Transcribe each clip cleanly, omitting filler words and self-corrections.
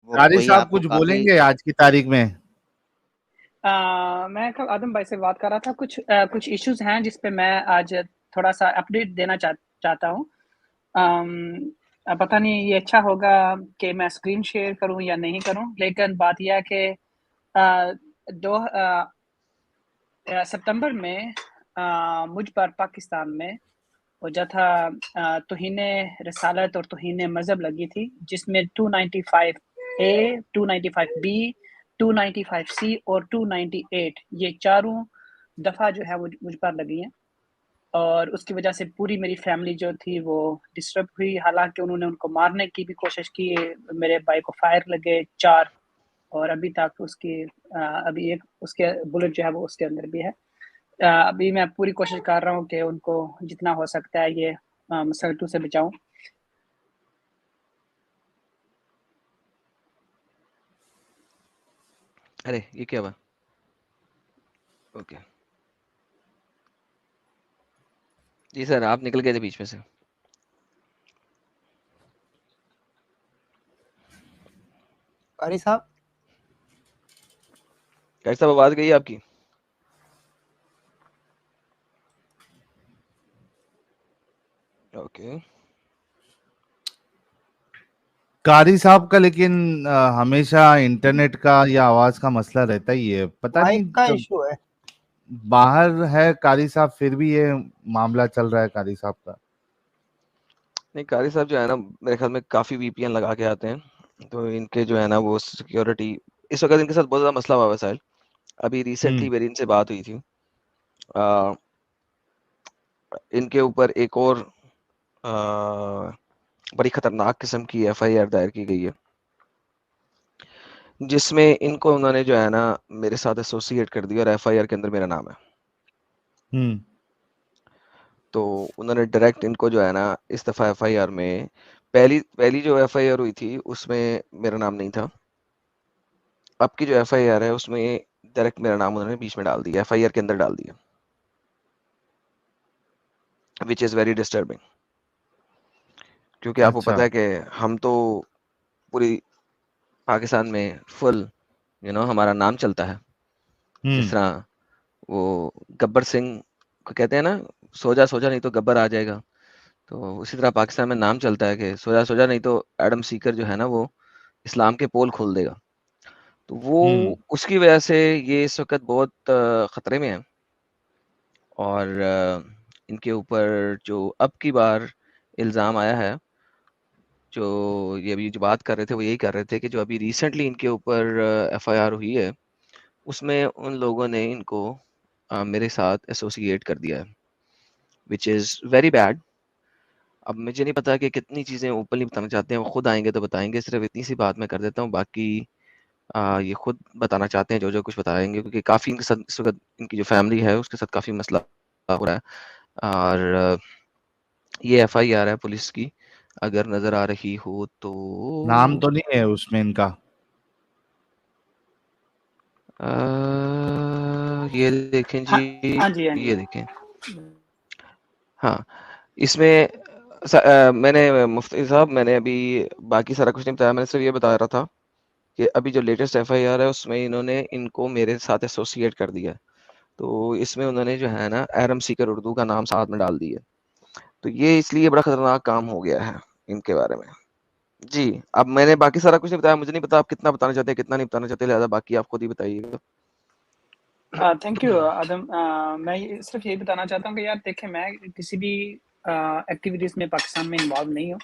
قاری وہی صاحب آپ کو کچھ کافی بولیں گے آج کی تاریخ میں؟ میں کل آدم بھائی سے بات کر رہا تھا، کچھ ایشوز ہیں جس پہ میں آج تھوڑا سا اپڈیٹ دینا چاہتا ہوں. پتہ نہیں یہ اچھا ہوگا کہ میں اسکرین شیئر کروں یا نہیں کروں، لیکن بات یہ ہے کہ 2 ستمبر میں مجھ پر پاکستان میں وجہ تھا توہین رسالت اور توہین مذہب لگی تھی، جس میں 295A 295B 295C اور 298 یہ چاروں دفعہ جو ہے وہ مجھ پر لگی ہیں، اور اس کی وجہ سے پوری میری فیملی جو تھی وہ ڈسٹرب ہوئی. حالانکہ انہوں نے ان کو مارنے کی بھی کوشش کی، میرے بھائی کو فائر لگے 4، اور ابھی تک اس کی ابھی ایک اس کے بلٹ جو ہے وہ اس کے اندر بھی ہے. ابھی میں پوری کوشش کر رہا ہوں کہ ان کو جتنا ہو سکتا ہے یہ مسلطوں سے بچاؤں. ارے یہ کیا ہوا؟ اوکے جی سر، آپ نکل گئے تھے بیچ میں سے. قاری صاحب کیسا آواز گئی آپ کی؟ اوکے قاری صاحب کا لیکن ہمیشہ انٹرنیٹ کا یا آواز کا مسئلہ رہتا ہی ہے، پتہ مائک نہیں کا جب ایشو ہے. باہر ہے قاری صاحب پھر بھی یہ معاملہ چل رہا ہے قاری صاحب کا. نہیں، قاری صاحب جو ہے نا میرے خیال میں کافی وی پی این لگا کے آتے ہیں، تو ان کے جو ہے نا وہ سیکیورٹی اس وقت ان کے ساتھ بہت زیادہ مسئلہ ہوا ہے. سائل ابھی ریسنٹلی میری ان سے بات ہوئی تھی، ان کے اوپر ایک اور بڑی خطرناک قسم کی ایف آئی آر دائر کی گئی ہے، جس میں ان کو انہوں نے جو ہے نا میرے ساتھ ایسوسیٹ کر دیا، اور ایف آئی آر کے اندر میرا نام ہے. تو انہوں نے ڈائریکٹ ان کو جو ہے نا اس دفعہ ایف آئی آر میں پہلی جو ایف آئی آر ہوئی تھی اس میں میرا نام نہیں تھا. اب کی جو ایف آئی آر ہے اس میں ڈائریکٹ میرا نام انہوں نے بیچ میں ڈال دیا، ایف آئی آر کے اندر ڈال دیا، وچ از ویری ڈسٹربنگ. کیونکہ آپ کو اچھا پتا ہے کہ ہم تو پوری پاکستان میں فل ہمارا نام چلتا ہے. جس طرح وہ گبر سنگھ کو کہتے ہیں نا، سوجا سوجا نہیں تو گبر آ جائے گا، تو اسی طرح پاکستان میں نام چلتا ہے کہ سوجا سوجا نہیں تو ایڈم سیکر جو ہے نا وہ اسلام کے پول کھول دے گا. تو وہ اس کی وجہ سے یہ اس وقت بہت خطرے میں ہے. اور ان کے اوپر جو اب کی بار الزام آیا ہے، جو یہ ابھی جو بات کر رہے تھے وہ یہی کر رہے تھے کہ جو ابھی ریسنٹلی ان کے اوپر ایف آئی آر ہوئی ہے اس میں ان لوگوں نے ان کو میرے ساتھ ایسوسیٹ کر دیا ہے، وچ از ویری بیڈ. اب مجھے نہیں پتا کہ کتنی چیزیں اوپنلی بتانا چاہتے ہیں، وہ خود آئیں گے تو بتائیں گے. صرف اتنی سی بات میں کر دیتا ہوں، باقی یہ خود بتانا چاہتے ہیں جو کچھ بتائیں گے، کیونکہ کافی ان کے ساتھ اس وقت ان کی جو فیملی ہے اس کے ساتھ کافی مسئلہ ہو رہا ہے. اور یہ ایف آئی آر ہے پولیس کی، اگر نظر آ رہی ہو تو نام تو نہیں ہے اس میں ان کا؟ یہ دیکھیں جی، ہاں جی یہ دیکھیں. ہاں اس میں میں نے مفتی صاحب میں نے ابھی باقی سارا کچھ نہیں بتایا، میں نے صرف یہ بتا رہا تھا کہ ابھی جو لیٹسٹ ایف آئی آر ہے اس میں انہوں نے ان کو میرے ساتھ ایسوسیٹ کر دیا. تو اس میں انہوں نے جو ہے نا ایرم سیکر اردو کا نام ساتھ میں ڈال دیا. تو یہ اس لیے بڑا خطرناک کام ہو گیا ہے ان کے بارے میں. جی اب میں نے باقی سارا کچھ نہیں بتایا، مجھے نہیں پتا آپ کتنا بتانا چاہتے ہیں کتنا نہیں بتانا چاہتے، لہٰذا باقی آپ خود ہی بتائیے گا. تھینک یو آدم. میں صرف یہی بتانا چاہتا ہوں کہ یار دیکھیں، میں کسی بھی ایکٹیویٹیز میں پاکستان میں انوالو نہیں ہوں،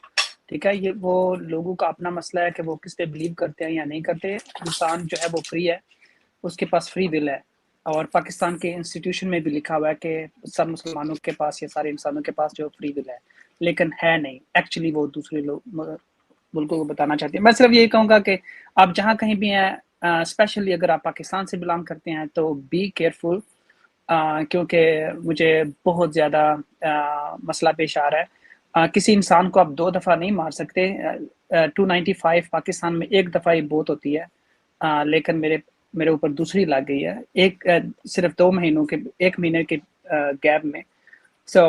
ٹھیک ہے. یہ وہ لوگوں کا اپنا مسئلہ ہے کہ وہ کس پہ بلیو کرتے ہیں یا نہیں کرتے. انسان جو ہے وہ فری ہے، اس کے پاس فری ول ہے، اور پاکستان کے انسٹیٹیوشن میں بھی لکھا ہوا ہے کہ سب مسلمانوں کے پاس یا سارے انسانوں کے پاس جو فری ول ہے، لیکن ہے نہیں. ایکچولی وہ دوسرے لوگ ملکوں کو بتانا چاہتے ہیں. میں صرف یہی کہوں گا کہ آپ جہاں کہیں بھی ہیں، اسپیشلی اگر آپ پاکستان سے بلانگ کرتے ہیں تو بی کیئرفل، کیونکہ مجھے بہت زیادہ مسئلہ پیش آ رہا ہے. کسی انسان کو آپ 2 دفعہ نہیں مار سکتے. 295 پاکستان میں ایک دفعہ ہی بہت ہوتی ہے، لیکن میرے اوپر دوسری لگ گئی ہے ایک صرف 2 مہینوں کے 1 مہینے کے گیپ میں. سو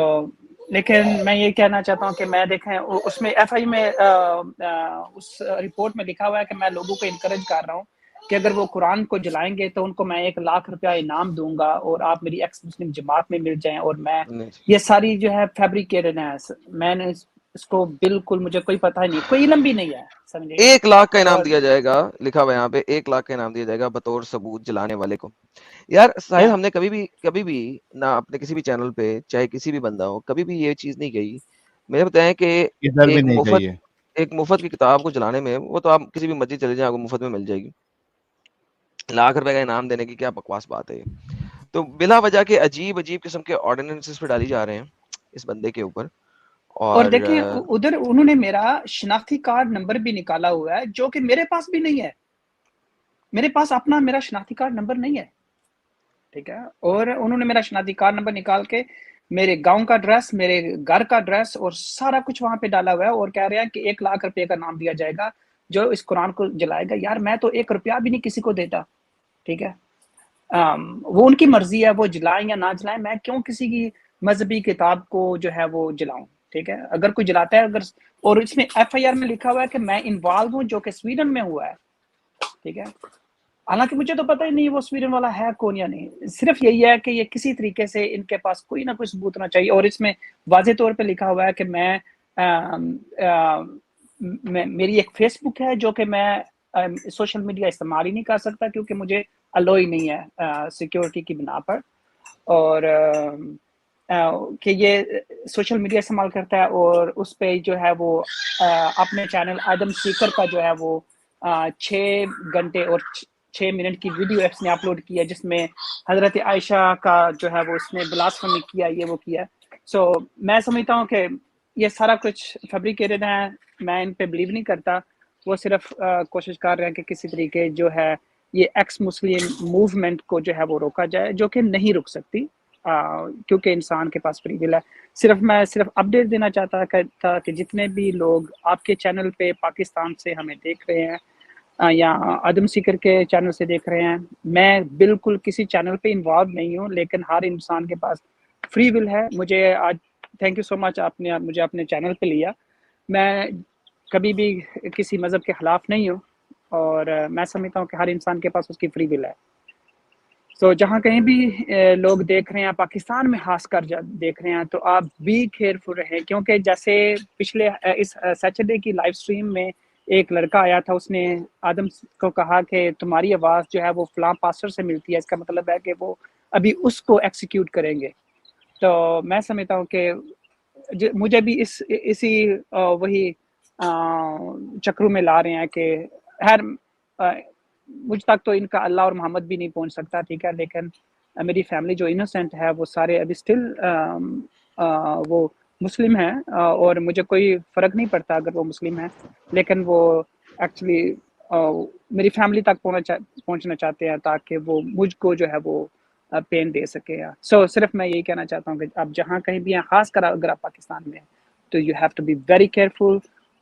لیکن میں یہ کہنا چاہتا ہوں کہ میں دیکھیں اس میں ایف آئی میں اس رپورٹ میں لکھا ہوا ہے کہ میں لوگوں کو انکریج کر رہا ہوں کہ اگر وہ قرآن کو جلائیں گے تو ان کو میں 1,00,000 روپیہ انعام دوں گا اور آپ میری ایکس مسلم جماعت میں مل جائیں. اور میں یہ ساری جو ہے فیبریکیٹڈ ہیں. میں نے اس کو بالکل مجھے کوئی پتہ ہی نہیں, کوئی علم بھی نہیں ہے, سمجھے. 1,00,000 کا انعام دیا جائے گا, لکھا ہوا یہاں پہ 1,00,000 کا انعام دیا جائے گا بطور ثبوت جلانے والے کو. یار ساحل, ہم نے کبھی بھی نہ اپنے کسی بھی چینل پہ چاہے کسی بھی بندہ ہو کبھی بھی یہ چیز نہیں کہی. مجھے بتائیں کہ ادھر بھی نہیں کہی ہے. ایک مفت کی کتاب کو جلانے میں, وہ تو آپ کسی بھی مسجد چلے جائیں آپ کو مفت میں مل جائے گی. 1,00,000 روپے کا انعام دینے کی کیا بکواس بات ہے. تو بلا وجہ کے عجیب قسم کے آرڈیننسز پہ ڈالی جا رہے ہیں اس بندے کے اوپر. اور دیکھیں ادھر انہوں نے میرا شناختی کارڈ نمبر بھی نکالا ہوا ہے جو کہ میرے پاس بھی نہیں ہے. میرے پاس اپنا میرا شناختی کارڈ نمبر نہیں ہے, ٹھیک ہے. اور انہوں نے میرا شناختی کارڈ نمبر نکال کے میرے گاؤں کا ایڈریس, میرے گھر کا ایڈریس اور سارا کچھ وہاں پہ ڈالا ہوا ہے, اور کہہ رہے ہیں کہ 1,00,000 روپے کا نام دیا جائے گا جو اس قرآن کو جلائے گا. یار میں تو 1 روپیہ بھی نہیں کسی کو دیتا, ٹھیک ہے. وہ ان کی مرضی ہے, وہ جلائیں یا نہ جلائیں. میں کیوں کسی کی مذہبی کتاب کو جو ہے وہ جلاؤں, ٹھیک ہے. اگر کوئی جلاتا ہے, اگر, اور اس میں ایف آئی آر میں لکھا ہوا ہے کہ میں انوالو ہوں جو کہ سویڈن میں ہوا ہے, ٹھیک ہے. حالانکہ مجھے تو پتہ ہی نہیں وہ سویڈن والا ہے کون یا نہیں. صرف یہی ہے کہ یہ کسی طریقے سے ان کے پاس کوئی نہ کوئی ثبوت ہونا چاہیے. اور اس میں واضح طور پہ لکھا ہوا ہے کہ میری ایک فیس بک ہے جو کہ میں سوشل میڈیا استعمال ہی نہیں کر سکتا کیونکہ مجھے الو ہی نہیں ہے سیکیورٹی کی بنا پر. اور کہ یہ سوشل میڈیا استعمال کرتا ہے اور اس پہ جو ہے وہ اپنے چینل آدم سیکر کا جو ہے وہ 6 گھنٹے اور 6 منٹ کی ویڈیو ایپس نے اپلوڈ کی ہے جس میں حضرت عائشہ کا جو ہے وہ اس نے بلاسفمی کیا, یہ وہ کیا. سو میں سمجھتا ہوں کہ یہ سارا کچھ فیبریکیٹڈ ہے. میں ان پہ بلیو نہیں کرتا. وہ صرف کوشش کر رہے ہیں کہ کسی طریقے جو ہے یہ ایکس مسلم موومنٹ کو جو ہے وہ روکا جائے, جو کہ نہیں رک سکتی کیونکہ انسان کے پاس فری ول ہے. میں صرف اپڈیٹ دینا چاہتا تھا کہ جتنے بھی لوگ آپ کے چینل پہ پاکستان سے ہمیں دیکھ رہے ہیں یا آدم سیکر کے چینل سے دیکھ رہے ہیں, میں بالکل کسی چینل پہ انوالو نہیں ہوں, لیکن ہر انسان کے پاس فری ول ہے. مجھے آج تھینک یو سو مچ, آپ نے مجھے اپنے چینل پہ لیا. میں کبھی بھی کسی مذہب کے خلاف نہیں ہوں, اور میں سمجھتا ہوں کہ ہر انسان کے پاس اس کی فری ول ہے. تو جہاں کہیں بھی لوگ دیکھ رہے ہیں, پاکستان میں خاص کر دیکھ رہے ہیں, تو آپ بھی کیئرفل رہیں, کیونکہ جیسے پچھلے اس سیٹرڈے کی لائیو سٹریم میں ایک لڑکا آیا تھا, اس نے آدم کو کہا کہ تمہاری آواز جو ہے وہ فلاں پاسٹر سے ملتی ہے, اس کا مطلب ہے کہ وہ ابھی اس کو ایکسیکیوٹ کریں گے. تو میں سمجھتا ہوں کہ مجھے بھی اسی وہی چکروں میں لا رہے ہیں کہ مجھ تک تو ان کا اللہ اور محمد بھی نہیں پہنچ سکتا, ٹھیک ہے. لیکن میری فیملی جو انوسینٹ ہے وہ سارے ابھی اسٹل وہ مسلم ہیں, اور مجھے کوئی فرق نہیں پڑتا اگر وہ مسلم ہیں, لیکن وہ ایکچولی میری فیملی تک پہنچنا چاہتے ہیں تاکہ وہ مجھ کو جو ہے وہ پین دے سکے. سو صرف میں یہی کہنا چاہتا ہوں کہ آپ جہاں کہیں بھی ہیں, خاص کر اگر آپ پاکستان میں ہیں, تو you have to be very careful,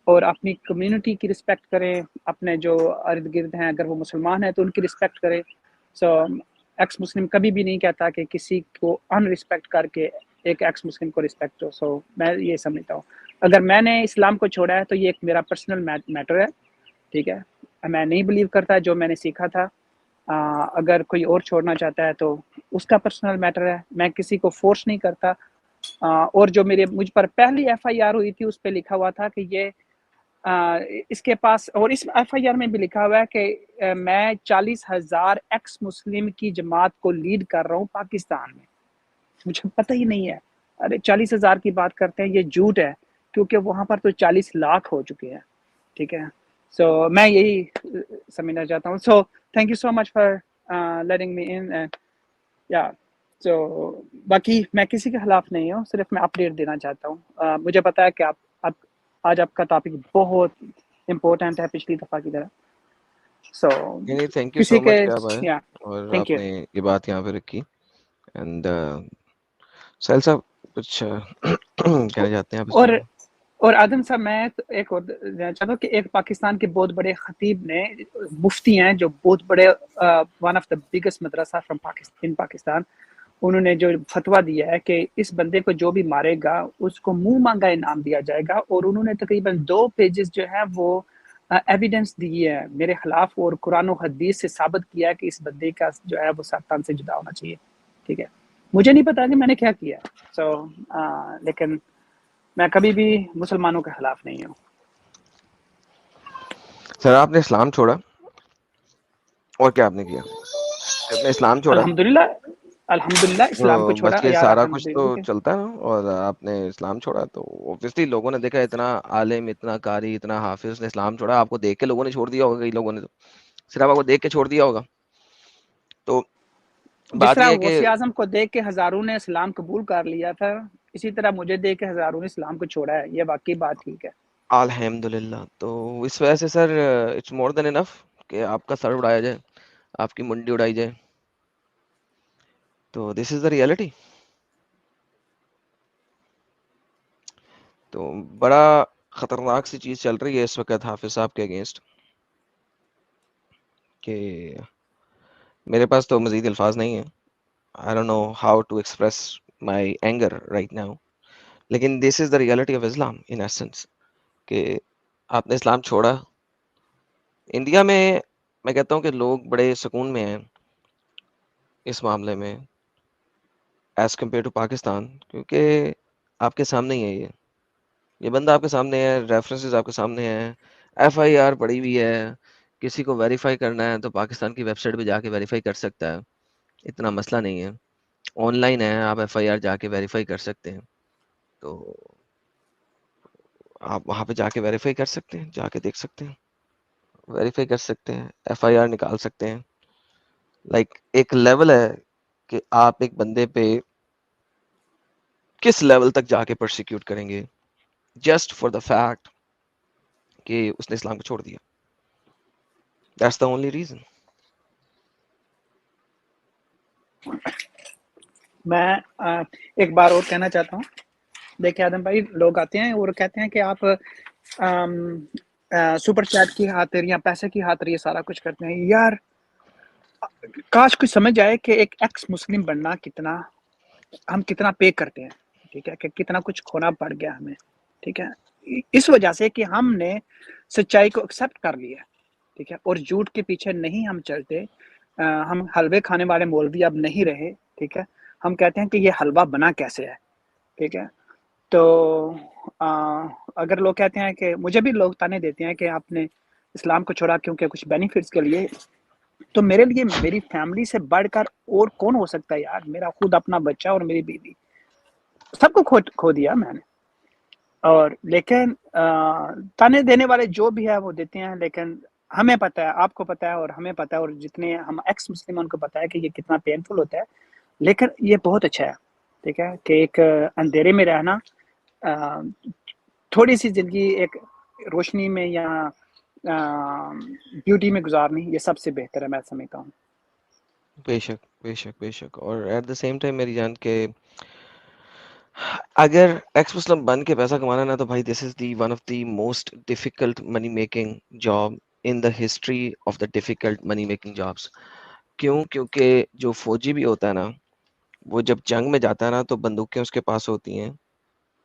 اور اپنی کمیونٹی کی رسپیکٹ کریں, اپنے جو ارد گرد ہیں اگر وہ مسلمان ہیں تو ان کی رسپیکٹ کریں. سو ایکس مسلم کبھی بھی نہیں کہتا کہ کسی کو ان رسپیکٹ کر کے ایک ایکس مسلم کو رسپیکٹ ہو. سو میں یہ سمجھتا ہوں اگر میں نے اسلام کو چھوڑا ہے تو یہ ایک میرا پرسنل میٹر ہے, ٹھیک ہے. میں نہیں بلیو کرتا جو میں نے سیکھا تھا. اگر کوئی اور چھوڑنا چاہتا ہے تو اس کا پرسنل میٹر ہے, میں کسی کو فورس نہیں کرتا. اور جو مجھ پر پہلی ایف آئی آر ہوئی تھی اس پہ لکھا ہوا تھا کہ یہ اس کے پاس, اور اس ایف آئی آر میں بھی لکھا ہوا ہے کہ میں 40,000 ایکس مسلم کی جماعت کو لیڈ کر رہا ہوں پاکستان میں. مجھے پتہ ہی نہیں ہے. ارے 40,000 کی بات کرتے ہیں, یہ جھوٹ ہے, کیونکہ وہاں پر تو 40 لاکھ ہو چکے ہیں, ٹھیک ہے. سو میں یہی سمجھنا چاہتا ہوں. So thank you so much for letting me in. یا تو باقی میں کسی کے خلاف نہیں ہوں, صرف میں اپڈیٹ دینا چاہتا ہوں. مجھے پتا ہے کہ آج آپ کا ٹاپک بہت امپورٹنٹ ہے پچھلی دفعہ کی طرح. سو تھینک یو سو مچ کہ آپ آئے اور تھینک آپ یو. نے یہ بات یہاں پہ رکھی. اینڈ سہیل صاحب کچھ کہنا چاہتے ہیں آپ اس بارے میں؟ اور آدم صاحب میں ایک اور دینا چاہتا ہوں کہ ایک پاکستان کے بہت بڑے خطیب نے, مفتی ہیں جو بہت بڑے ون آف دا بگیسٹ مدرسہ فرام پاکستان, انہوں نے جو فتویٰ دیا ہے کہ اس بندے کو جو بھی مارے گا اس کو منہ مانگا انعام دیا جائے گا، اور انہوں نے تقریباً 2 پیجز جو ہے وہ ایویڈنس دی ہے میرے خلاف، اور قرآن و حدیث سے ثابت کیا ہے کہ اس بندے کا جو ہے وہ سرطان سے جدا ہونا چاہیے. ٹھیک ہے، مجھے نہیں پتا کہ میں نے کیا کیا لیکن میں کبھی بھی مسلمانوں کے خلاف نہیں ہوں. سر آپ نے اسلام چھوڑا اور کیا آپ نے کیا؟ آپ نے اسلام چھوڑا الحمدللہ اسلام کو تو چھوڑا بس یہ یار، سارا کچھ تو الحمدللہ. چلتا ہے نا، اور آپ نے اسلام چھوڑا تو اوبویسلی لوگوں نے دیکھا اتنا عالم، اتنا قاری، اتنا حافظ نے اسلام چھوڑا، آپ کو دیکھ کے لوگوں نے چھوڑ دیا ہوگا، کئی لوگوں نے تو صرف آپ کو دیکھ کے چھوڑ دیا ہوگا. تو جس بات طرح یہ ہے غوث کہ اعظم کو دیکھ کے ہزاروں نے اسلام قبول کر لیا تھا، اسی طرح مجھے دیکھ کے ہزاروں نے اسلام کو چھوڑا ہے. یہ واقعی بات ٹھیک ہے. الحمدللہ، تو اس وجہ سے سر اٹس مور دین انف کہ آپ کا سر اڑایا جائے، آپ کی منڈی اڑائی جائے. تو دس از دا ریئلٹی. تو بڑا خطرناک سی چیز چل رہی ہے اس وقت حافظ صاحب کے اگینسٹ، کہ میرے پاس تو مزید الفاظ نہیں ہیں. I don't know how to express my anger right now. لیکن this is the reality of Islam in essence کہ آپ نے اسلام چھوڑا. انڈیا میں کہتا ہوں کہ لوگ بڑے سکون میں ہیں اس معاملے میں ایز کمپیئر ٹو پاکستان، کیونکہ آپ کے سامنے ہی ہے یہ بندہ آپ کے سامنے ہے، ریفرنسز آپ کے سامنے ہیں، ایف آئی آر پڑی ہوئی ہے. کسی کو ویریفائی کرنا ہے تو پاکستان کی ویب سائٹ پہ جا کے ویریفائی کر سکتا ہے، اتنا مسئلہ نہیں ہے. آن لائن ہے، آپ ایف آئی آر جا کے ویریفائی کر سکتے ہیں. تو آپ وہاں پہ جا کے ویریفائی کر سکتے ہیں، جا کے دیکھ سکتے ہیں، ویریفائی کر سکتے ہیں، ایف آئی آر نکال سکتے ہیں. لائک ایک لیول ہے کہ آپ ایک بندے پہ کس لیول تک جا کے پرسیکیوٹ کریں گے جسٹ فار دا فیکٹ کہ اس نے اسلام کو چھوڑ دیا. That's the only reason. میں ایک بار اور کہنا چاہتا ہوں. دیکھیں آدم بھائی، لوگ آتے ہیں اور کہتے ہیں کہ آپ سپر چیٹ کی خاطر یا پیسے کی خاطر یہ سارا کچھ کرتے ہیں. یار کاش کچھ سمجھ آئے کہ ایک ایکس مسلم بننا ہم کتنا پے کرتے ہیں. ٹھیک ہے، کہ کتنا کچھ کھونا پڑ گیا ہمیں. ٹھیک ہے، اس وجہ سے کہ ہم نے سچائی کو ایکسیپٹ کر لیا. ٹھیک ہے، اور جھوٹ کے پیچھے نہیں ہم چلتے. ہم حلوے کھانے والے مولوی اب نہیں رہے. ٹھیک ہے، ہم کہتے ہیں کہ یہ حلوہ بنا کیسے ہے. ٹھیک ہے، تو اگر لوگ کہتے ہیں کہ مجھے بھی لوگ تانے دیتے ہیں کہ آپ نے اسلام کو چھوڑا کیونکہ کچھ بینیفٹس کے لیے، تو میرے لیے میری فیملی سے بڑھ کر اور کون ہو سکتا ہے یار. میرا خود اپنا بچہ اور میری بیوی، سب کو کھو دیا میں نے. اور لیکن تانے دینے والے جو بھی ہے وہ دیتے ہیں، لیکن ہمیں پتہ ہے، آپ کو پتہ ہے اور ہمیں پتہ ہے، اور جتنے ہم ایکس مسلمان کو پتہ ہے کہ یہ کتنا پینفل ہوتا ہے. لیکن یہ بہت اچھا ہے. ٹھیک ہے، کہ ایک اندھیرے میں رہنا، تھوڑی سی زندگی ایک روشنی میں یا بیوٹی میں گزارنی، یہ سب سے بہتر ہے میں سمجھتا ہوں. بے شک بے شک بے شک. اور ایٹ دا سیم ٹائم میری جان کے اگر ایکس مسلم بن کے پیسہ کمانا نا، تو بھائی this is the one of the most difficult money making job in the history of the difficult money making jobs. کیونکہ جو فوجی بھی ہوتا ہے نا، وہ جب جنگ میں جاتا ہے نا تو بندوقیں اس کے پاس ہوتی ہیں،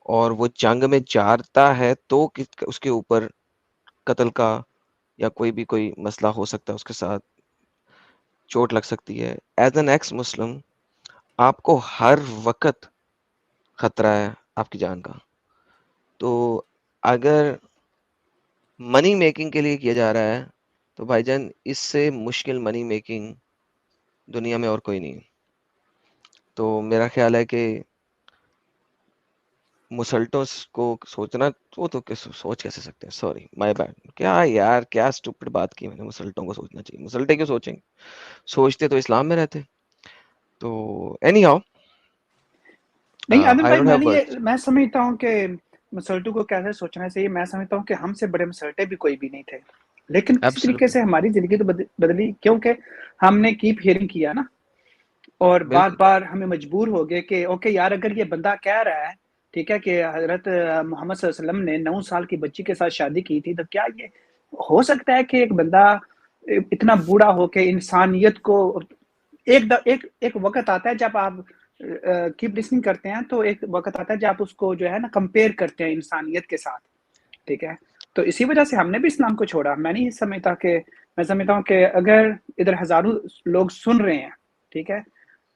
اور وہ جنگ میں جاتا ہے تو اس کے اوپر قتل کا یا کوئی مسئلہ ہو سکتا ہے، اس کے ساتھ چوٹ لگ سکتی ہے. ایز این ایکس مسلم آپ کو ہر وقت خطرہ ہے آپ کی جان کا. تو اگر منی میکنگ کے لیے کیا جا رہا ہے تو بھائی جان اس سے مشکل منی میکنگ دنیا میں اور کوئی نہیں. تو میرا خیال ہے کہ مسلٹوں کو سوچنا، وہ تو سوچ کیسے سکتے ہیں، سوری مائی بیڈ. کیا یار، کیا اسٹوپڈ بات کی میں نے. مسلٹوں کو سوچنا چاہیے، مسلٹے کیوں سوچیں گے؟ سوچتے تو اسلام میں رہتے. تو اینی ہاؤ، نہیں آدم آئی ڈونٹ ہیو بھائی، ورڈز. میں سمجھتا ہوں کہ مسلٹوں کو کیسے سوچنا چاہیے. میں سمجھتا ہوں کہ ہم سے بڑے مسلٹے بھی کوئی بھی نہیں تھے، لیکن کسی طریقے ایبسولوٹلی، سے ہماری زندگی تو بدلی، کیونکہ ہم نے کیپ ہیئرنگ کیا نا، اور بار بالکل. بار ہمیں مجبور ہو گئے کہ اوکے یار، اگر یہ بندہ کہہ رہا ہے ٹھیک ہے کہ حضرت محمد صلی اللہ علیہ وسلم نے 9 سال کی بچی کے ساتھ شادی کی تھی، تو کیا یہ ہو سکتا ہے کہ ایک بندہ اتنا بوڑھا ہو کے انسانیت کو ایک وقت آتا ہے جب آپ کیپ لسننگ کرتے ہیں تو ایک وقت آتا ہے جب آپ اس کو جو ہے نا کمپیئر کرتے ہیں انسانیت کے ساتھ، ٹھیک ہے. تو اسی وجہ سے ہم نے بھی اسلام کو چھوڑا. میں نہیں سمجھتا کہ میں سمجھتا ہوں کہ اگر ادھر ہزاروں لوگ سن رہے ہیں، ٹھیک ہے،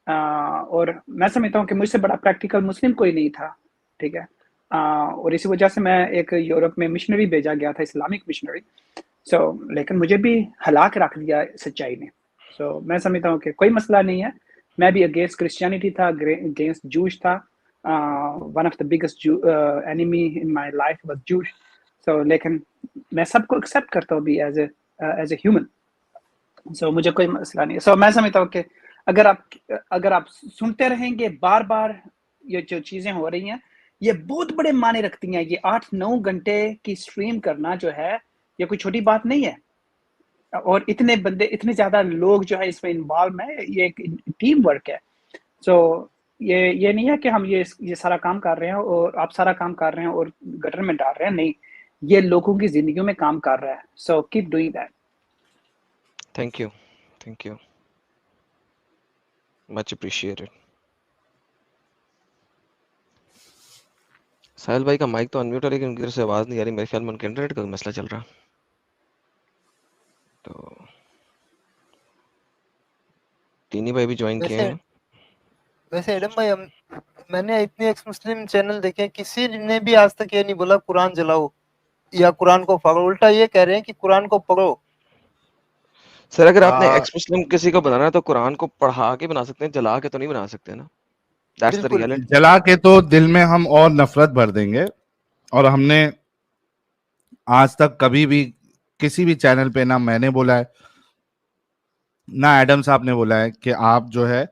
اور میں سمجھتا ہوں کہ مجھ سے بڑا پریکٹیکل مسلم کوئی نہیں تھا، ٹھیک ہے، اور اسی وجہ سے میں ایک یورپ میں مشنری بھیجا گیا تھا، اسلامک مشنری. لیکن مجھے بھی ہلاک رکھ دیا سچائی نے. میں سمجھتا ہوں کہ کوئی مسئلہ نہیں ہے. میں بھی اگینسٹ کرسچینٹی تھا، اگینسٹ جوش تھا. One of the biggest enemy in my life was جوش. لیکن میں سب کو ایکسیپٹ کرتا ہوں بھی ایز اے ہیومن. مجھے کوئی مسئلہ نہیں ہے. میں سمجھتا ہوں کہ اگر آپ سنتے رہیں گے بار بار یہ جو چیزیں ہو رہی ہیں، یہ بہت بڑے معنی رکھتی ہیں. یہ 8-9 گھنٹے کی سٹریم کرنا جو ہے یہ کوئی چھوٹی بات نہیں ہے. اور اتنے بندے، اتنے زیادہ لوگ جو ہے اس میں انوالو ہیں، یہ ایک ٹیم ورک ہے. یہ نہیں ہے کہ ہم یہ سارا کام کر رہے ہیں اور آپ سارا کام کر رہے ہیں اور گٹر میں ڈال رہے ہیں. نہیں، یہ لوگوں کی زندگیوں میں کام کر رہا ہے. Keep doing that. Thank you much appreciated. Sahil بھائی کا مائک تو انمیوٹ ہے لیکن ان کی طرف سے آواز نہیں آ رہی. میرے خیال میں ان کے انٹرنیٹ کا مسئلہ چل رہا. تو تینی بھائی بھی جوائن کیے ہیں. ویسے ایڈم بھائی، میں نے اتنے ایکس مسلم چینل دیکھے، کسی نے بھی آج تک یہ نہیں بولا قرآن جلاؤ یا قرآن کو پکڑو. الٹا یہ کہہ رہے ہیں کہ قرآن کو پکڑو. سر اگر آپ نے ایکس مسلم کسی کو بنانا ہے تو قرآن کو پڑھا کے بنا سکتے ہیں، جلا کے تو نہیں بنا سکتے نا. That's the بالکل. reality. جلا کے تو دل میں ہم اور نفرت بھر دیں گے. اور ہم نے آج تک کبھی بھی کسی بھی چینل پہ نہ میں نے بولا ہے نہ ایڈم صاحب نے بولا ہے کہ آپ جو ہے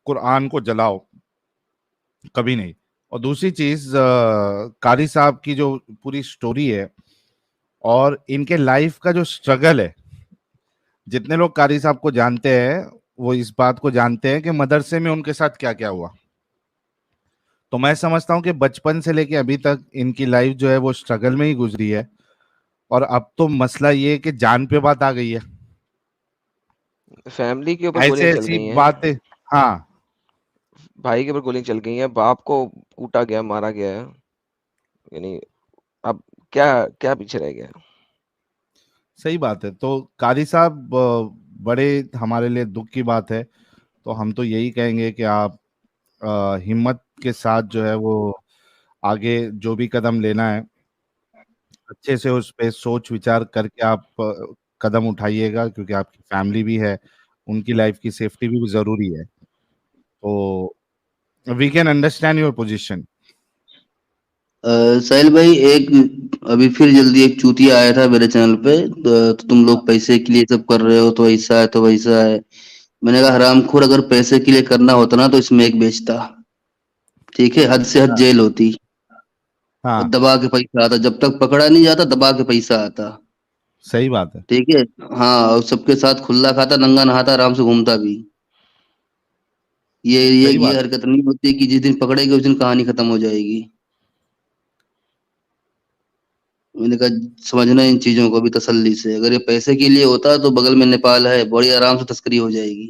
قرآن کو جلاؤ. کبھی نہیں. اور دوسری چیز، قاری صاحب کی جو پوری سٹوری ہے اور ان کے لائف کا جو سٹرگل ہے، جتنے لوگ قاری صاحب کو جانتے ہیں وہ اس بات کو جانتے ہیں کہ مدرسے میں ان کے ساتھ کیا کیا ہوا. تو میں سمجھتا ہوں کہ بچپن سے لے کے ابھی تک ان کی لائف جو ہے وہ سٹرگل میں ہی گزری ہے. اور اب تو مسئلہ یہ ہے کہ جان پہ بات آ گئی ہے. فیملی کے اوپر ایسے گولیاں چل ایسی گئی ہیں. باتیں. ہاں، بھائی کے اوپر گولیاں چل گئی ہیں، باپ کو کوٹا گیا، مارا گیا ہے. یعنی اب کیا پیچھے رہ گیا. صحیح بات ہے. تو قاری صاحب بڑے ہمارے لیے دکھ کی بات ہے. تو ہم تو یہی کہیں گے کہ آپ ہمت کے ساتھ جو ہے وہ آگے جو بھی قدم لینا ہے اچھے سے اس پہ سوچ وچار کر کے آپ قدم اٹھائیے گا، کیونکہ آپ کی فیملی بھی ہے، ان کی لائف کی سیفٹی بھی ضروری ہے. تو we can understand your position. Sahil بھائی، ایک ابھی پھر جلدی ایک چوتیا آیا تھا میرے چینل پہ، تو تم لوگ پیسے کے لیے سب کر رہے ہو، تو ایسا ہے تو ویسا ہے. میں نے کہا حرام خور، اگر پیسے کے لیے کرنا ہوتا نا تو اس میں ایک بیچتا. ٹھیک ہے، حد سے حد جیل ہوتی. ہاں، اور دبا کے پیسہ آتا، جب تک پکڑا نہیں جاتا دبا کے پیسہ آتا. صحیح بات ہے. ٹھیک ہے. ہاں، اور سب کے ساتھ کھلا کھاتا، ننگا نہاتا، آرام سے گھومتا بھی. صحیح یہ بات ہے. حرکت نہیں ہوتی کہ جس دن پکڑے گی اس دن کہانی ختم ہو جائے گی. میں نے کہا سمجھنا ان چیزوں کو بھی تسلی سے. اگر یہ پیسے کے لیے ہوتا تو بغل میں نیپال ہے، بڑی آرام سے تسکری ہو جائے گی.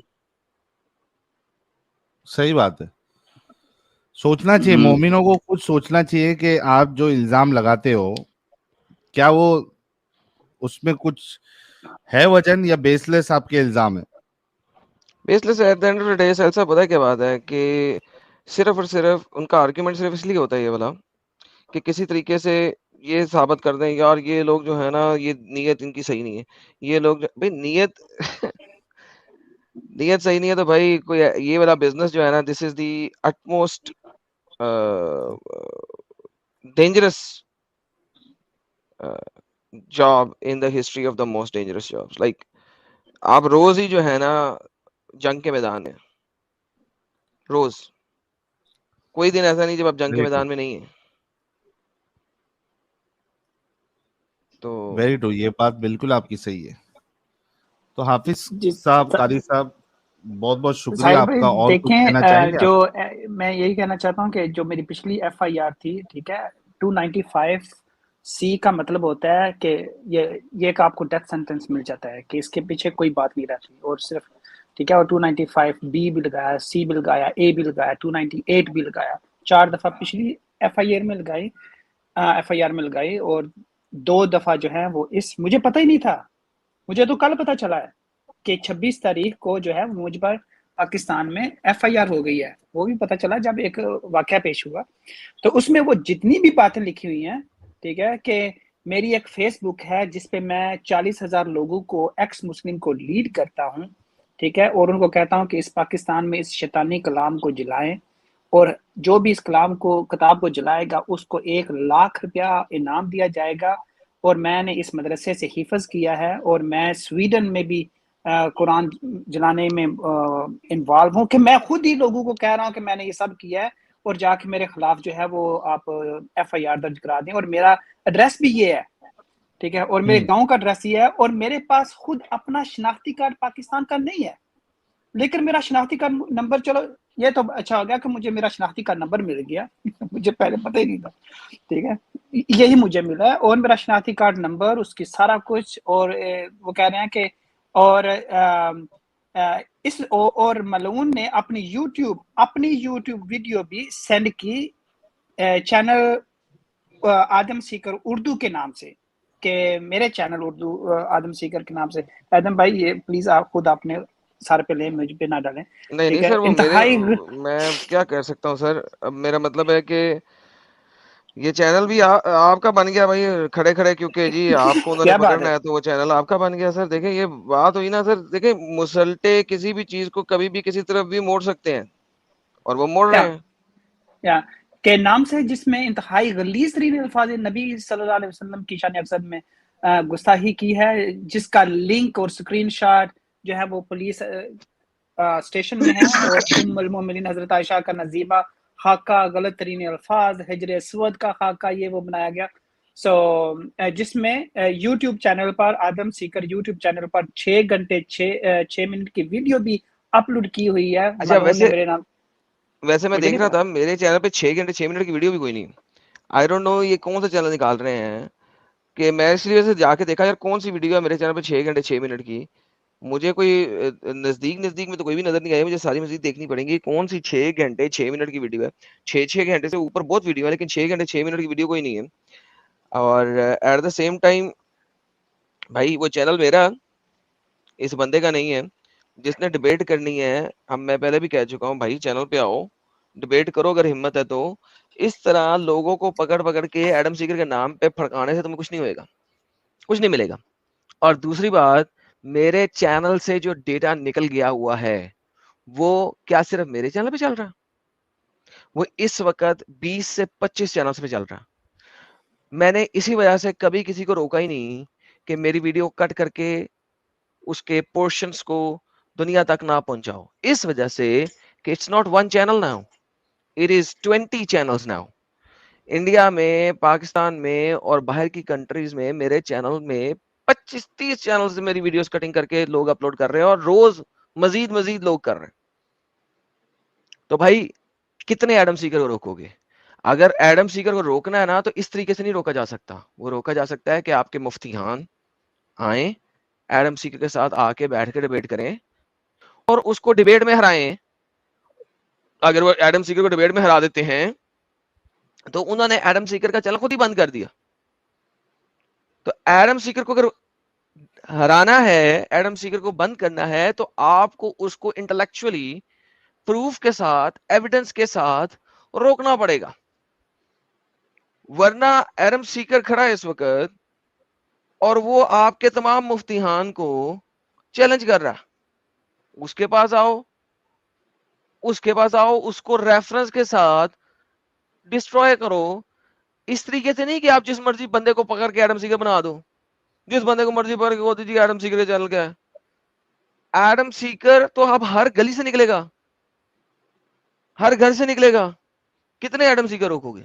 صحیح بات ہے. سوچنا چاہیے، مومنوں کو کچھ سوچنا چاہیے کہ آپ جو الزام لگاتے ہو کیا وہ اس میں کچھ ہے وجن یا بیس لیس آپ کے الزام ہے. Baseless at the end of the day. ایسا پتہ ہے کیا بات ہے کہ صرف اور صرف ان کا آرگیومنٹ صرف اس لیے ہوتا ہے یہ والا کہ کسی طریقے سے یہ ثابت کر دیں یار یہ لوگ جو ہے نا یہ نیت ان کی صحیح نہیں ہے. یہ لوگ بھائی نیت صحیح نہیں ہے تو بھائی کوئی یہ والا بزنس جو ہے نا، this is the utmost dangerous job in the history of the most dangerous jobs. Like آپ روز ہی جو ہے نا جنگ کے میدان میں، روز کوئی دن ایسا نہیں جب آپ جنگ کے میدان میں نہیں ہیں. تو ویری ٹرو، یہ بات بالکل آپ کی صحیح ہے. تو حافظ جی صاحب، قاری صاحب، بہت بہت شکریہ ساحل آپ بھائی کا. اور کچھ کہنا چاہیں دیکھیں، گے جو آپ؟ میں یہی کہنا چاہتا ہوں کہ جو میری پچھلی FIR تھی، ٹھیک ہے، 295C کا مطلب ہوتا ہے کہ یہ کہ آپ کو ڈیتھ سینٹنس مل جاتا ہے، کہ اس کے پیچھے کوئی بات نہیں رہتی. اور صرف ٹھیک ہے, اور 295 بی بھی لگایا, سی بھی لگایا, اے بھی لگایا, 298 بھی لگایا, 4 دفعہ پچھلی ایف آئی آر میں لگائی, اور 2 دفعہ جو ہے وہ اس, مجھے پتہ ہی نہیں تھا, مجھے تو کل پتہ چلا ہے کہ 26 تاریخ کو جو ہے مجھ پر پاکستان میں ایف آئی آر ہو گئی ہے. وہ بھی پتہ چلا جب ایک واقعہ پیش ہوا, تو اس میں وہ جتنی بھی باتیں لکھی ہوئی ہیں, ٹھیک ہے, کہ میری ایک فیس بک ہے جس پہ میں 40,000 لوگوں کو ایکس مسلم کو لیڈ کرتا ہوں, ٹھیک ہے, اور ان کو کہتا ہوں کہ اس پاکستان میں اس شیطانی کلام کو جلائیں, اور جو بھی اس کتاب کو جلائے گا اس کو 1,00,000 روپیہ انعام دیا جائے گا, اور میں نے اس مدرسے سے حفظ کیا ہے, اور میں سویڈن میں بھی قرآن جلانے میں انوالو ہوں, کہ میں خود ہی لوگوں کو کہہ رہا ہوں کہ میں نے یہ سب کیا ہے, اور جا کے میرے خلاف جو ہے وہ آپ ایف آئی آر درج کرا دیں, اور میرا ایڈریس بھی یہ ہے, ٹھیک ہے, اور میرے گاؤں کا ایڈریس یہ ہے, اور میرے پاس خود اپنا شناختی کارڈ پاکستان کا نہیں ہے, لیکن میرا شناختی کارڈ نمبر, چلو یہ تو اچھا ہو گیا کہ مجھے میرا شناختی کارڈ نمبر مل گیا, مجھے پہلے پتہ ہی نہیں تھا, ٹھیک ہے, یہی مجھے ملا ہے, اور میرا شناختی کارڈ نمبر, اس کی سارا کچھ, اور وہ کہہ رہے ہیں کہ اور اس اور ملعون نے اپنی یوٹیوب ویڈیو بھی سینڈ کی چینل آدم سیکر اردو کے نام سے, کہ میرے چینل اردو آدم سیکر کے نام سے. آدم بھائی یہ پلیز آپ خود اپنے سر پہ لیں, مجھ پہ نہ ڈالیں. نہیں سر, وہ میرے, میں کیا کر سکتا ہوں سر, اب میرا مطلب ہے کہ یہ چینل بھی آپ کا بن گیا بھائی کھڑے کھڑے, کیونکہ جی آپ کو انہوں نے پکڑنا ہے تو وہ چینل آپ کا بن گیا سر. دیکھیں یہ بات ہوئی نا سر, دیکھیں مسلٹے کسی بھی چیز کو کبھی بھی کسی طرف بھی موڑ سکتے ہیں, اور وہ موڑ رہے ہیں کے نام سے, جس میں انتہائی غلیظ ترین الفاظ نبی صلی اللہ علیہ وسلم کی شان افضل میں گستاخی کی ہے, جس کا لنک اور اسکرین شاٹ جو ہے وہ پولیس اسٹیشن میں ہے, اور ام المومنین حضرت عائشہ کا نزیبہ خاکہ, غلط ترین الفاظ, حجر اسود کا خاکہ, یہ وہ بنایا گیا. جس میں یوٹیوب چینل پر آدم سیکر یوٹیوب چینل پر 6 گھنٹے 6 منٹ کی ویڈیو بھی اپلوڈ کی ہوئی ہے. اچھا, ویسے میں دیکھ رہا تھا میرے چینل پہ 6 گھنٹے 6 منٹ کی ویڈیو بھی کوئی نہیں. آئی ڈونٹ نو یہ کون سا چینل نکال رہے ہیں, کہ میں اس لیے سے جا کے دیکھا یار کون سی ویڈیو ہے میرے چینل پہ 6 گھنٹے 6 منٹ کی. مجھے کوئی نزدیک میں تو کوئی بھی نظر نہیں آئی, مجھے ساری مزید دیکھنی پڑیں گی کون سی 6 گھنٹے 6 منٹ کی ویڈیو ہے. 6 گھنٹے سے اوپر بہت ویڈیو ہے, لیکن 6 گھنٹے 6 منٹ کی ویڈیو کوئی نہیں ہے. اور ایٹ دا سیم ٹائم بھائی وہ چینل میرا, اس بندے کا نہیں ہے جس نے ڈبیٹ کرنی ہے. اب میں پہلے بھی کہہ چکا ہوں بھائی چینل پہ آؤ, ڈبیٹ کرو اگر ہمت ہے تو. اس طرح لوگوں کو پکڑ کے ایڈم سیکر کے نام پہ پھڑکانے سے تمہیں کچھ نہیں ہوئے گا, کچھ نہیں ملے گا. اور دوسری بات, میرے چینل سے جو ڈیٹا نکل گیا ہوا ہے وہ کیا صرف میرے چینل پہ چل رہا, وہ اس وقت 20 سے 25 چینل پہ چل رہا. میں نے اسی وجہ سے کبھی کسی کو روکا ہی نہیں کہ میری ویڈیو کٹ کر کے اس کے پورشنز کو دنیا تک نہ پہنچاؤ, اس وجہ سے کہ it's not one channel now, it is 20 channels now. India میں, پاکستان میں اور باہر کی کنٹریز میں میرے چینل میں 25-30 چینل سے میری ویڈیوز کٹنگ کر کے لوگ اپلوڈ کر رہے ہیں, اور روز مزید لوگ کر رہے ہیں. تو بھائی کتنے ایڈم سیکر کو روکو گے؟ اگر ایڈم سیکر کو روکنا ہے نا تو اس طریقے سے نہیں روکا جا سکتا. وہ روکا جا سکتا ہے کہ آپ کے مفتیان آئیں, ایڈم سیکر کے ساتھ آ کے بیٹھ کے ڈیبیٹ کریں اور اس کو ڈیبیٹ میں ہرائیں. اگر وہ ایڈم سیکر کو ڈیبیٹ میں ہرا دیتے ہیں تو انہوں نے ایڈم سیکر کا چینل خود ہی بند کر دیا. تو ایڈم سیکر کو اگر ہرانا ہے, ایڈم سیکر کو بند کرنا ہے, تو آپ کو اس کو انٹلیکچولی پروف کے ساتھ, ایویڈنس کے ساتھ روکنا پڑے گا. ورنہ ایڈم سیکر کھڑا ہے اس وقت اور وہ آپ کے تمام مفتیان کو چیلنج کر رہا, اس کے پاس آؤ, اس کو ریفرنس کے ساتھ ڈسٹروائے کرو. اس طریقے سے نہیں کہ آپ جس مرضی بندے کو پکڑ کے ایڈم سیکر بنا دو, جس بندے کو مرضی پکڑ کے کہو دیجیے ایڈم سیکر کے چینل کیا ہے. ایڈم سیکر تو اب ہر گلی سے نکلے گا, ہر گھر سے نکلے گا. کتنے ایڈم سیکر روکو گے؟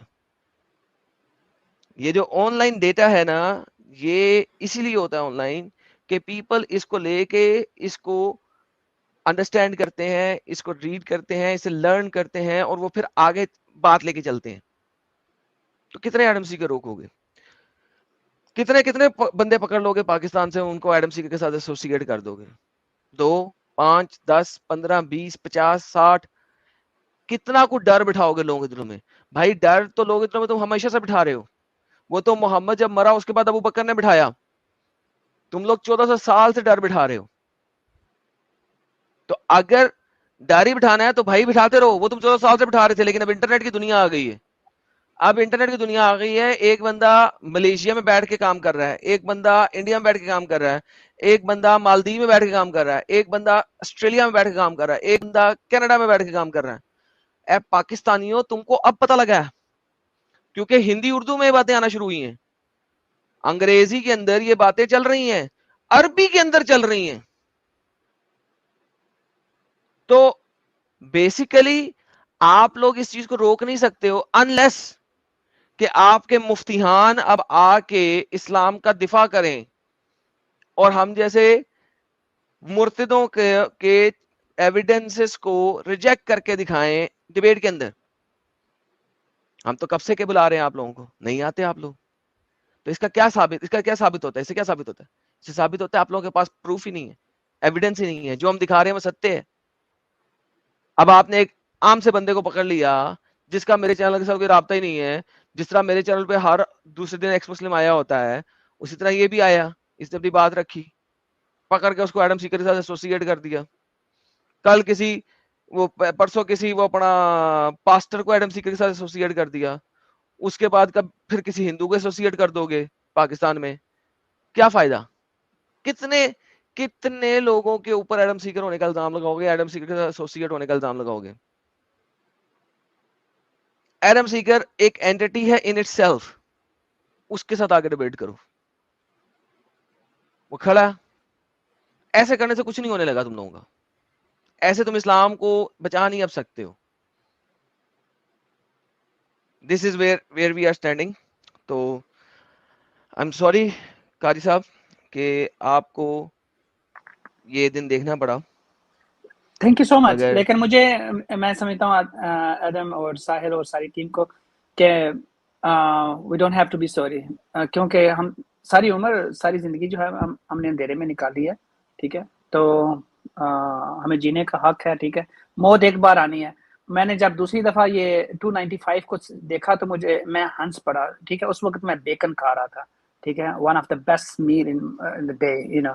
یہ جو آن لائن ڈیٹا ہے نا, یہ اسی لیے ہوتا ہے آن لائن کہ پیپل اس کو لے کے اس کو انڈرسٹینڈ کرتے ہیں, اس کو ریڈ کرتے ہیں, اسے لرن کرتے ہیں, اور وہ پھر آگے بات لے کے چلتے ہیں. تو کتنے ایڈم سیکر روکو گے؟ کتنے بندے پکڑ لو گے پاکستان سے, ان کو ایڈم سیکر کے ساتھ ایسوسیٹ کر دو گے؟ 2 5 10 15 20 50 60 کتنا کچھ ڈر بٹھاؤ گے لوگوں کے دلوں میں؟ بھائی ڈر تو لوگوں کے دلوں میں تم ہمیشہ سے بٹھا رہے ہو. وہ تو محمد جب مرا اس کے بعد ابو بکر نے بٹھایا. تم لوگ 1400 سال سے ڈر بٹھا رہے ہو. تو اگر ڈر ہی بٹھانا ہے تو بھائی بٹھاتے رہو. وہ تم 1400 سال سے بٹھا رہے تھے, لیکن اب انٹرنیٹ کی دنیا آ گئی ہے. اب انٹرنیٹ کی دنیا آ گئی ہے. ایک بندہ ملیشیا میں بیٹھ کے کام کر رہا ہے, ایک بندہ انڈیا میں بیٹھ کے کام کر رہا ہے, ایک بندہ مالدیو میں بیٹھ کے کام کر رہا ہے, ایک بندہ آسٹریلیا میں بیٹھ کے کام کر رہا ہے, ایک بندہ کینیڈا میں بیٹھ کے کام کر رہا ہے. اے پاکستانیوں, تم کو اب پتہ لگا ہے, کیونکہ ہندی اردو میں یہ باتیں آنا شروع ہوئی ہیں, انگریزی کے اندر یہ باتیں چل رہی ہیں, عربی کے اندر چل رہی ہیں. تو بیسیکلی آپ لوگ اس چیز کو روک نہیں سکتے ہو انلیس کہ آپ کے مفتیان اب آ کے اسلام کا دفاع کریں اور ہم جیسے مرتدوں کے ایویڈنسز کو ریجیکٹ کر کے دکھائیں ڈیبیٹ کے اندر. ہم تو کب سے کے بلا رہے ہیں آپ لوگوں کو, نہیں آتے آپ لوگ. تو اس کا کیا ثابت ہوتا ہے؟ اس سے کیا ثابت ہوتا ہے؟ اس سے ثابت ہوتا ہے آپ لوگوں کے پاس پروف ہی نہیں ہے, ایویڈنس ہی نہیں ہے. جو ہم دکھا رہے ہیں وہ سچے ہے. اب آپ نے ایک عام سے بندے کو پکڑ لیا جس کا میرے چینل کے ساتھ کوئی رابطہ ہی نہیں ہے, جس طرح میرے چینل پہ ہر دوسرے دن ایکس مسلم آیا ہوتا ہے, اسی طرح یہ بھی آیا, اس نے اپنی بات رکھی, پکڑ کے اس کو ایڈم سیکر کے ساتھ ایسوسیٹ کر دیا. کل کسی وہ پرسوں کسی وہ اپنا پاسٹر کو ایڈم سیکر کے ساتھ ایسوسیٹ کر دیا, اس کے بعد کب پھر کسی ہندو کو ایسوسیٹ کر دو گے پاکستان میں, کیا فائدہ؟ کتنے لوگوں کے اوپر ایڈم سیکر ہونے کا الزام لگاؤ گے, ایڈم سیکر کے ساتھ ایسوسیٹ ہونے کا الزام لگاؤ گے؟ ایڈم سیکر ایک اینٹی ہے ان اٹ سیلف, اس کے ساتھ آگے ڈیبیٹ کرو. وہ کھڑا ہے, ایسے کرنے سے کچھ نہیں ہونے لگا تم لوگوں کا. ایسے تم اسلام کو بچا نہیں اب سکتے ہو. This is where we are standing. تو آئی ایم سوری قاری صاحب کہ آپ کو یہ دن دیکھنا پڑا. تھینک یو سو مچ. مگر لیکن مجھے میں سمجھتا ہوں ایڈم اور ساحل اور ساری ٹیم کو کہ we don't have to be sorry, کیونکہ ہم ساری عمر ساری زندگی جو ہے ہم نے اندھیرے میں نکالی ہے. ٹھیک ہے, تو ہمیں جینے کا حق ہے. ٹھیک ہے, موت ایک بار آنی ہے. میں نے جب دوسری دفعہ یہ 295 کو دیکھا تو میں ہنس پڑا. ٹھیک ہے, اس وقت میں بیکن کھا رہا تھا. ٹھیک ہے, one of the best meal in the day, you know.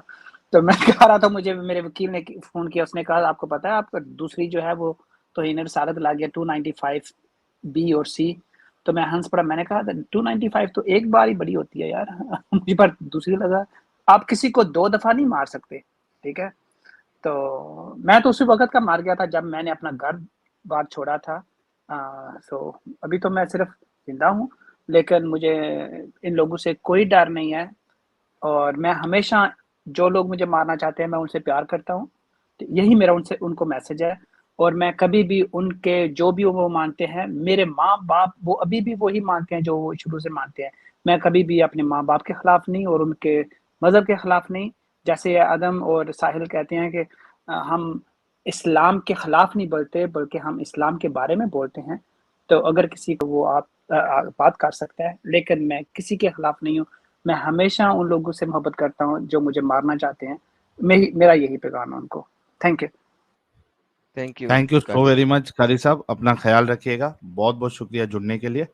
تو میں کہہ رہا تھا, مجھے میرے وکیل نے فون کیا, اس نے کہا آپ کو پتا ہے آپ کا دوسری جو ہے وہ توہین رسالت لا گیا 295 بی اور سی. تو میں ہنس پڑا. میں نے کہا 295 تو ایک بار ہی بڑی ہوتی ہے یار, مجھے پر دوسری لگا. آپ کسی کو 2 دفعہ نہیں مار سکتے. ٹھیک ہے, تو میں تو اسی وقت کا مار گیا تھا جب میں نے اپنا گھر بار چھوڑا تھا. سو ابھی تو میں صرف زندہ ہوں, لیکن مجھے ان لوگوں سے کوئی ڈر نہیں ہے, اور میں ہمیشہ جو لوگ مجھے مارنا چاہتے ہیں میں ان سے پیار کرتا ہوں. یہی میرا ان کو میسج ہے. اور میں کبھی بھی ان کے جو بھی وہ مانتے ہیں, میرے ماں باپ وہ ابھی بھی وہی مانتے ہیں جو وہ شروع سے مانتے ہیں. میں کبھی بھی اپنے ماں باپ کے خلاف نہیں اور ان کے مذہب کے خلاف نہیں. جیسے آدم اور ساحل کہتے ہیں کہ ہم اسلام کے خلاف نہیں بولتے بلکہ ہم اسلام کے بارے میں بولتے ہیں. تو اگر کسی کو وہ آپ بات کر سکتا ہے, لیکن میں کسی کے خلاف نہیں ہوں. میں ہمیشہ ان لوگوں سے محبت کرتا ہوں جو مجھے مارنا چاہتے ہیں. میرا یہی پیغام ہے ان کو. Thank you. Thank you so very much قاری صاحب. اپنا خیال رکھیے گا. بہت بہت شکریہ جڑنے کے لیے.